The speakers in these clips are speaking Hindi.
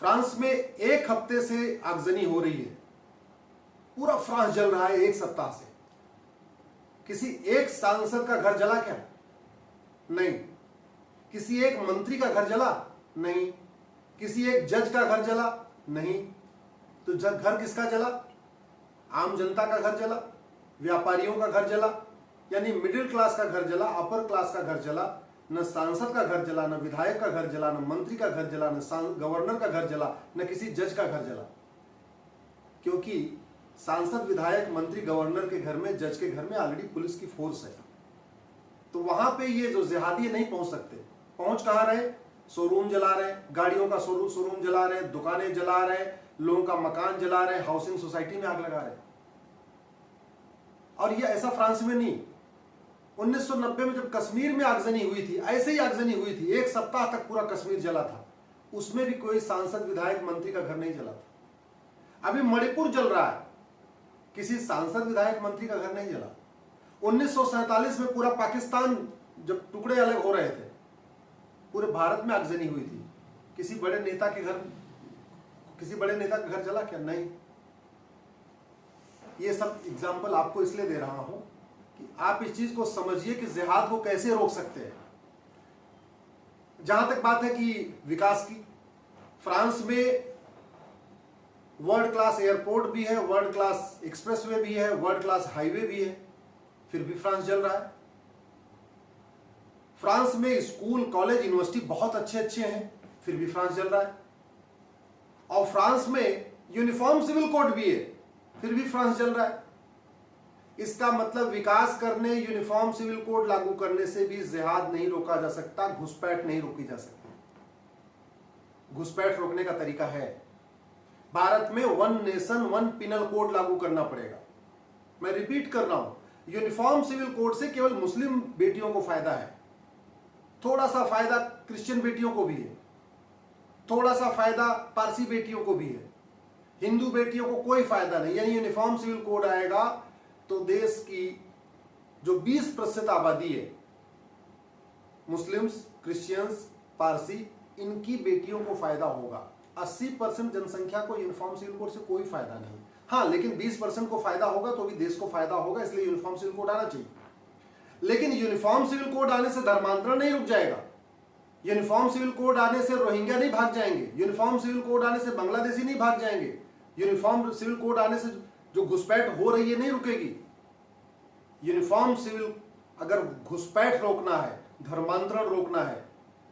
फ्रांस में एक हफ्ते से आगजनी हो रही है, पूरा फ्रांस जल रहा है एक सप्ताह से। किसी एक सांसद का घर जला क्या? नहीं। किसी एक मंत्री का घर जला? नहीं। किसी एक जज का घर जला? नहीं। तो घर किसका जला? आम जनता का घर जला, व्यापारियों का घर जला, यानी मिडिल क्लास का घर जला, अपर क्लास का घर जला। न सांसद का घर जला, न विधायक का घर जला, न मंत्री का घर जला, न गवर्नर का घर जला, न किसी जज का घर जला। क्योंकि सांसद, विधायक, मंत्री, गवर्नर के घर में, जज के घर में ऑलरेडी पुलिस की फोर्स है। तो वहां पे ये जो जिहादी नहीं पहुंच सकते। पहुंच कहां रहे? शोरूम जला रहे, गाड़ियों का शोरूम जला रहे, दुकानें जला रहे, लोगों का मकान जला रहे, हाउसिंग सोसाइटी में आग लगा रहे। और ये ऐसा फ्रांस में नहीं, 1990 में जब कश्मीर में आगजनी हुई थी, ऐसे ही आगजनी हुई थी, एक सप्ताह तक पूरा कश्मीर जला था। उसमें भी कोई सांसद, विधायक, मंत्री का घर नहीं जला था। अभी मणिपुर जल रहा है, किसी सांसद, विधायक, मंत्री का घर नहीं जला। 1947 में पूरा पाकिस्तान जब टुकड़े अलग हो रहे थे, पूरे भारत में आगजनी हुई थी, किसी बड़े नेता का घर जला क्या? नहीं। ये सब एग्जाम्पल आपको इसलिए दे रहा हूं कि आप इस चीज को समझिए कि जिहाद को कैसे रोक सकते हैं। जहां तक बात है कि विकास की, फ्रांस में वर्ल्ड क्लास एयरपोर्ट भी है, वर्ल्ड क्लास एक्सप्रेसवे भी है, वर्ल्ड क्लास हाईवे भी है, फिर भी फ्रांस जल रहा है। फ्रांस में स्कूल, कॉलेज, यूनिवर्सिटी बहुत अच्छे अच्छे हैं, फिर भी फ्रांस जल रहा है। और फ्रांस में यूनिफॉर्म सिविल कोड भी है, फिर भी फ्रांस जल रहा है। इसका मतलब विकास करने, यूनिफॉर्म सिविल कोड लागू करने से भी जिहाद नहीं रोका जा सकता, घुसपैठ नहीं रोकी जा सकती। घुसपैठ रोकने का तरीका है, भारत में one nation one penal code लागू करना पड़ेगा। मैं रिपीट कर रहा हूं, यूनिफॉर्म सिविल कोड से केवल मुस्लिम बेटियों को फायदा है, थोड़ा सा फायदा क्रिश्चियन बेटियों को भी है, थोड़ा सा फायदा पारसी बेटियों को भी है, हिंदू बेटियों को कोई फायदा नहीं। यानी यूनिफॉर्म सिविल कोड आएगा तो देश की जो 20% आबादी है, मुस्लिम्स, क्रिश्चियंस, पारसी, इनकी बेटियों को फायदा होगा। 80% जनसंख्या को यूनिफॉर्म सिविल कोड से कोई फायदा नहीं। हाँ, लेकिन 20% को फायदा होगा तो भी देश को फायदा होगा, इसलिए यूनिफॉर्म सिविल कोड आना चाहिए। लेकिन यूनिफॉर्म सिविल कोड आने से धर्मांतरण नहीं रुक जाएगा, यूनिफॉर्म सिविल कोड आने से रोहिंग्या नहीं भाग जाएंगे, यूनिफॉर्म सिविल कोड आने से बांग्लादेशी नहीं भाग जाएंगे, यूनिफॉर्म सिविल कोड आने से जो घुसपैठ हो रही है नहीं रुकेगी। यूनिफॉर्म सिविल, अगर घुसपैठ रोकना है, धर्मांतरण रोकना है,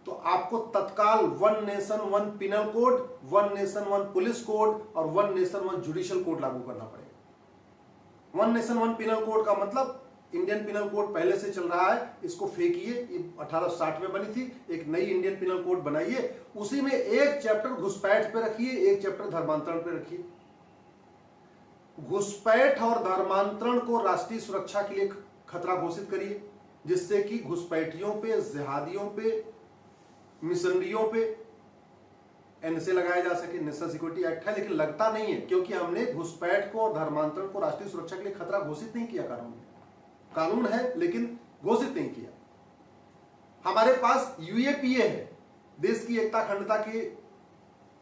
तो आपको तत्काल one nation one penal code, one nation one police code और one nation one judicial code लागू करना पड़ेगा। One nation one penal code का मतलब इंडियन पिनल कोड पहले से चल रहा है, इसको फेंकिए, 1860 में बनी थी, एक नई इंडियन पिनल कोड बनाइए, उसी में एक चैप्टर घुसपैठ पे रखिए, एक चैप्टर धर्मांतरण पे रखिए। घुसपैठ और धर्मांतरण को राष्ट्रीय सुरक्षा के लिए खतरा घोषित करिए, जिससे कि घुसपैठियों पे, जिहादियों पे, मिशनरियों पे एनएसए लगाया जा सके। नेशनल सिक्योरिटी एक्ट है, लेकिन लगता नहीं है, क्योंकि हमने घुसपैठ को और धर्मांतरण को राष्ट्रीय सुरक्षा के लिए खतरा घोषित नहीं किया। कानून है लेकिन घोषित नहीं किया। हमारे पास यूएपीए है, देश की एकता अखंडता के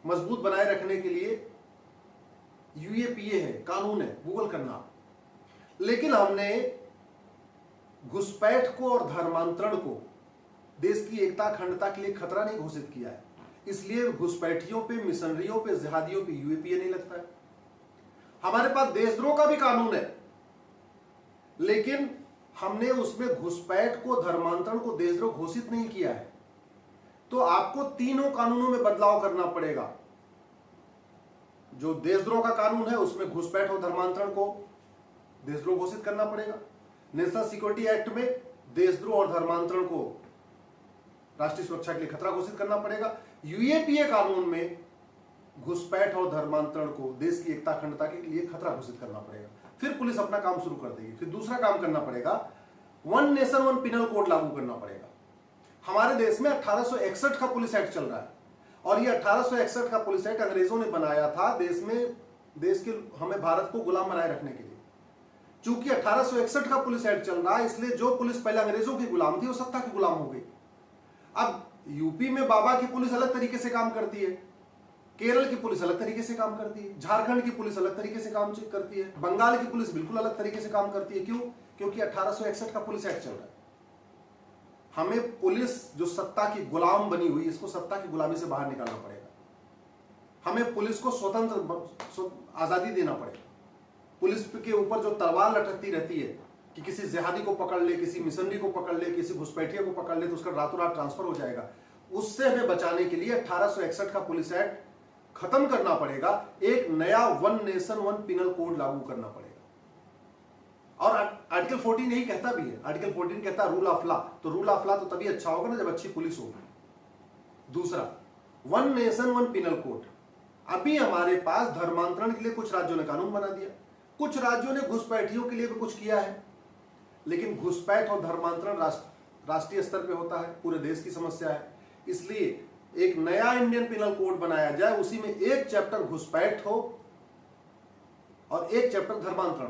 मजबूत बनाए रखने के लिए यूएपीए है, कानून है, गूगल करना। लेकिन हमने घुसपैठ को और धर्मांतरण को देश की एकता अखंडता के लिए खतरा नहीं घोषित किया है, इसलिए घुसपैठियों पे, मिशनरियों पे, जिहादियों पे यूएपीए नहीं लगता है। हमारे पास देशद्रोह का भी कानून है, लेकिन हमने उसमें घुसपैठ को, धर्मांतरण को देशद्रोह घोषित नहीं किया है। तो आपको तीनों कानूनों में बदलाव करना पड़ेगा। जो देशद्रोह का कानून है उसमें घुसपैठ और धर्मांतरण को देशद्रोह घोषित करना पड़ेगा। नेशनल सिक्योरिटी एक्ट में देशद्रोह और धर्मांतरण को राष्ट्रीय सुरक्षा के लिए खतरा घोषित करना पड़ेगा। यूएपीए कानून में घुसपैठ और धर्मांतरण को देश की एकता अखंडता के लिए खतरा घोषित करना पड़ेगा। फिर पुलिस अपना काम शुरू कर देगी। फिर दूसरा काम करना पड़ेगा, one nation one penal code लागू करना पड़ेगा। हमारे देश में 1861 का पुलिस एक्ट चल रहा है, और ये 1861 का पुलिस एक्ट अंग्रेजों ने बनाया था देश के हमें भारत को गुलाम बनाए रखने के लिए। चूंकि 1861 का पुलिस एक्ट चल रहा है, इसलिए जो पुलिस पहले अंग्रेजों की गुलाम थी वो सत्ता की गुलाम हो गई। अब यूपी में बाबा की पुलिस अलग तरीके से काम करती है, केरल की पुलिस अलग तरीके से काम करती है, झारखंड की पुलिस अलग तरीके से काम करती है, बंगाल की पुलिस बिल्कुल अलग तरीके से काम करती है। क्यों? क्योंकि 1861 का पुलिस एक्ट चल रहा है। हमें पुलिस जो सत्ता की गुलाम बनी हुई, इसको सत्ता की गुलामी से बाहर निकालना पड़ेगा। हमें पुलिस को स्वतंत्र आजादी देना पड़ेगा। पुलिस के ऊपर जो तलवार लटकती रहती है कि किसी जिहादी को पकड़ ले, किसी मिशनरी को पकड़ ले, किसी घुसपैठिया को पकड़ ले तो उसका रातों रात ट्रांसफर हो जाएगा, उससे हमें बचाने के लिए 1861 का पुलिस एक्ट खत्म करना पड़ेगा। एक नया one nation one penal code लागू करना पड़ेगा। और आर्टिकल 14 यही कहता भी है। आर्टिकल 14 कहता है रूल ऑफ लॉ। तो रूल ऑफ लॉ तो तभी अच्छा होगा ना जब अच्छी पुलिस होगी। दूसरा, one nation one penal code. अभी हमारे पास धर्मांतरण के लिए कुछ राज्यों ने कानून बना दिया, कुछ राज्यों ने घुसपैठियों के लिए भी कुछ किया है, लेकिन घुसपैठ और धर्मांतरण राष्ट्रीय स्तर पे होता है, पूरे देश की समस्या है। इसलिए एक नया इंडियन पिनल कोड बनाया जाए, उसी में एक चैप्टर घुसपैठ हो और एक चैप्टर धर्मांतरण,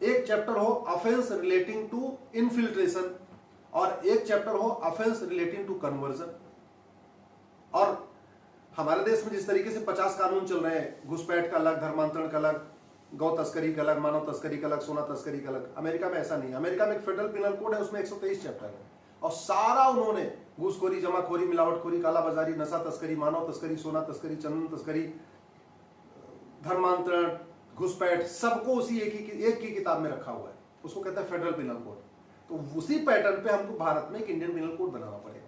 एक चैप्टर हो ऑफेंस रिलेटिंग टू इनफिल्ट्रेशन और एक चैप्टर हो ऑफेंस रिलेटिंग टू कन्वर्जन। और हमारे देश में जिस तरीके से 50 कानून चल रहे हैं, घुसपैठ का अलग, धर्मांतरण का अलग, गौ तस्करी का अलग, मानव तस्करी का अलग, सोना तस्करी का अलग, अमेरिका में ऐसा नहीं है। अमेरिका में एक फेडरल पिनल कोड है, उसमें 123 चैप्टर है और सारा उन्होंने घूसखोरी, जमाखोरी, मिलावटखोरी, कालाबाजारी, नशा तस्करी, मानव तस्करी, सोना तस्करी, चंदन तस्करी, धर्मांतरण, घुसपैठ, सबको उसी एक की किताब में रखा हुआ है। उसको कहता है फेडरल पिनल कोड। तो उसी पैटर्न पे हमको भारत में एक इंडियन पिनल कोड बनाना पड़ेगा।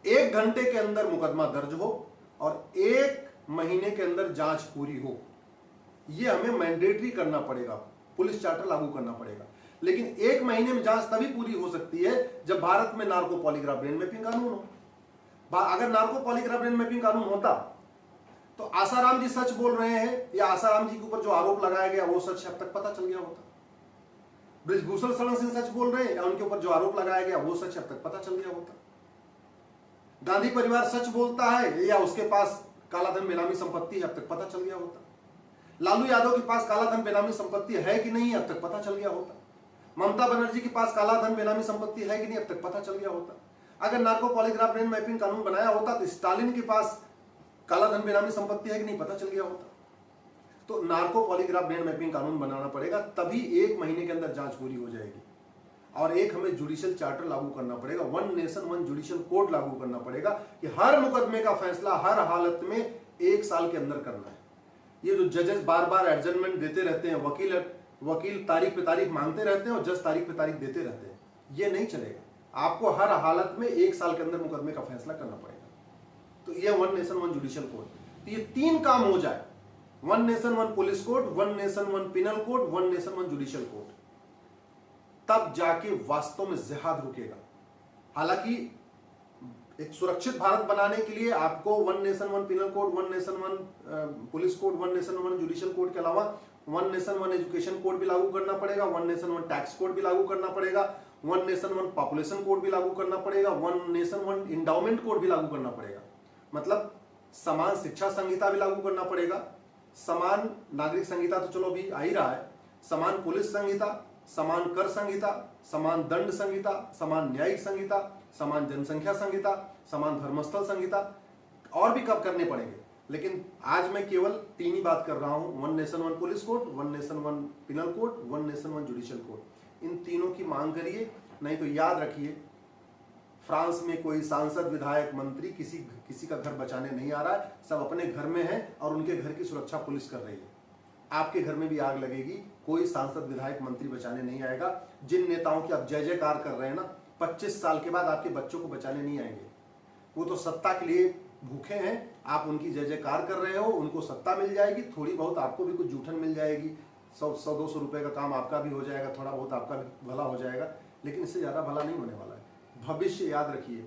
1 घंटे के अंदर मुकदमा दर्ज हो और 1 महीने के अंदर जांच पूरी हो, यह हमें मैंडेटरी करना पड़ेगा, पुलिस चार्टर लागू करना पड़ेगा। लेकिन 1 महीने में जांच तभी पूरी हो सकती है जब भारत में नार्को पॉलीग्राफ ब्रेन मैपिंग कानून हो। अगर नार्को पॉलीग्राफ ब्रेन मैपिंग कानून होता तो आसाराम जी सच बोल रहे हैं या आसाराम जी के ऊपर जो आरोप लगाया गया वो सच अब तक पता चल गया होता। ब्रिजभूषण शरण सिंह सच बोल रहे हैं या उनके ऊपर जो आरोप लगाया गया वो सच अब तक पता चल गया होता। गांधी परिवार सच बोलता है या उसके पास कालाधन बेनामी संपत्ति है अब तक पता चल गया होता। लालू यादव के पास कालाधन बेनामी संपत्ति है कि नहीं अब तक पता चल गया होता। ममता बनर्जी के पास कालाधन बेनामी संपत्ति है कि नहीं अब तक पता चल गया होता। अगर नार्को पॉलीग्राफ ब्रेन मैपिंग कानून बनाया होता तो स्टालिन के पास कालाधन बेनामी संपत्ति है कि नहीं पता चल गया होता। तो नार्को पॉलीग्राफ ब्रेन मैपिंग कानून बनाना पड़ेगा, तभी 1 महीने के अंदर जांच पूरी हो जाएगी। और एक हमें जुडिशियल चार्टर लागू करना पड़ेगा, one nation one judicial code लागू करना पड़ेगा कि हर मुकदमे का फैसला हर हालत में 1 साल के अंदर करना है। ये जो जजेस बार बार एडजर्नमेंट देते रहते हैं, वकील तारीख पे तारीख मांगते रहते हैं और जज तारीख पे तारीख देते रहते हैं, ये नहीं चलेगा। आपको हर हालत में 1 साल के अंदर मुकदमे का फैसला करना पड़ेगा। तो ये one nation one judicial code, तो ये 3 काम हो जाए, one nation one police code, one nation one penal code, one nation one judicial code, तब जाके वास्तव में जिहाद रुकेगा। हालांकि एक सुरक्षित भारत बनाने के लिए आपको one nation one penal code, one nation one police code, one nation one judicial code के अलावा one nation one education code भी लागू करना पड़ेगा, one nation one tax code भी लागू करना पड़ेगा, one nation one population code भी लागू करना पड़ेगा, one nation one endowment code भी लागू करना पड़ेगा। मतलब समान शिक्षा संहिता भी लागू करना पड़ेगा, समान नागरिक संहिता तो चलो भी आ ही रहा है, समान पुलिस संहिता, समान कर संहिता, समान दंड संहिता, समान न्यायिक संहिता, समान जनसंख्या संहिता, समान धर्मस्थल संहिता, और भी कब करने पड़ेंगे। लेकिन आज मैं केवल 3 ही बात कर रहा हूं, one nation one police code, one nation one penal code, one nation one judicial code. इन तीनों की मांग करिए, नहीं तो याद रखिए फ्रांस में कोई सांसद, विधायक, मंत्री किसी का घर बचाने नहीं आ रहा है, सब अपने घर में है और उनके घर की सुरक्षा पुलिस कर रही है। आपके घर में भी आग लगेगी, कोई सांसद, विधायक, मंत्री बचाने नहीं आएगा। जिन नेताओं की आप जय जयकार कर रहे हैं ना, 25 साल के बाद आपके बच्चों को बचाने नहीं आएंगे। वो तो सत्ता के लिए भूखे हैं, आप उनकी जय जयकार कर रहे हो, उनको सत्ता मिल जाएगी, थोड़ी बहुत आपको भी कुछ जूठन मिल जाएगी, 100-200 रुपए का काम आपका भी हो जाएगा, थोड़ा बहुत आपका भी भला हो जाएगा, लेकिन इससे ज्यादा भला नहीं होने वाला है। भविष्य याद रखिए,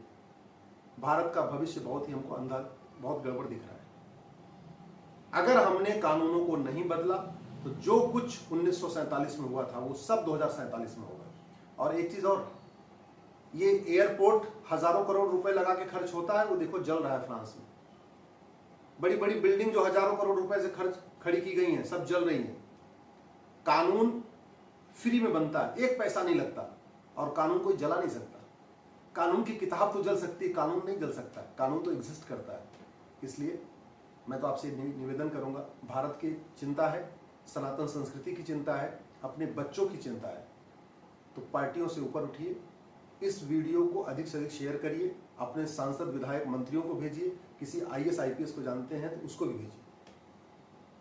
भारत का भविष्य बहुत ही हमको अंधा, बहुत गड़बड़ दिख रहा है। अगर हमने कानूनों को नहीं बदला तो जो कुछ 1947 में हुआ था वो सब 2047 में होगा। और एक चीज और, ये एयरपोर्ट हजारों करोड़ रुपए लगा के खर्च होता है, वो देखो जल रहा है फ्रांस में। बड़ी बड़ी बिल्डिंग जो हजारों करोड़ रुपए से खड़ी की गई हैं, सब जल रही हैं। कानून फ्री में बनता है, 1 पैसा नहीं लगता, और कानून कोई जला नहीं सकता। कानून की किताब तो जल सकती है, कानून नहीं जल सकता। कानून तो एग्जिस्ट करता है, इसलिए मैं तो आपसे निवेदन करूंगा, भारत की चिंता है, सनातन संस्कृति की चिंता है, अपने बच्चों की चिंता है, तो पार्टियों से ऊपर उठिए। इस वीडियो को अधिक से अधिक शेयर करिए, अपने सांसद, विधायक, मंत्रियों को भेजिए, किसी IAS IPS को जानते हैं तो उसको भी भेजिए।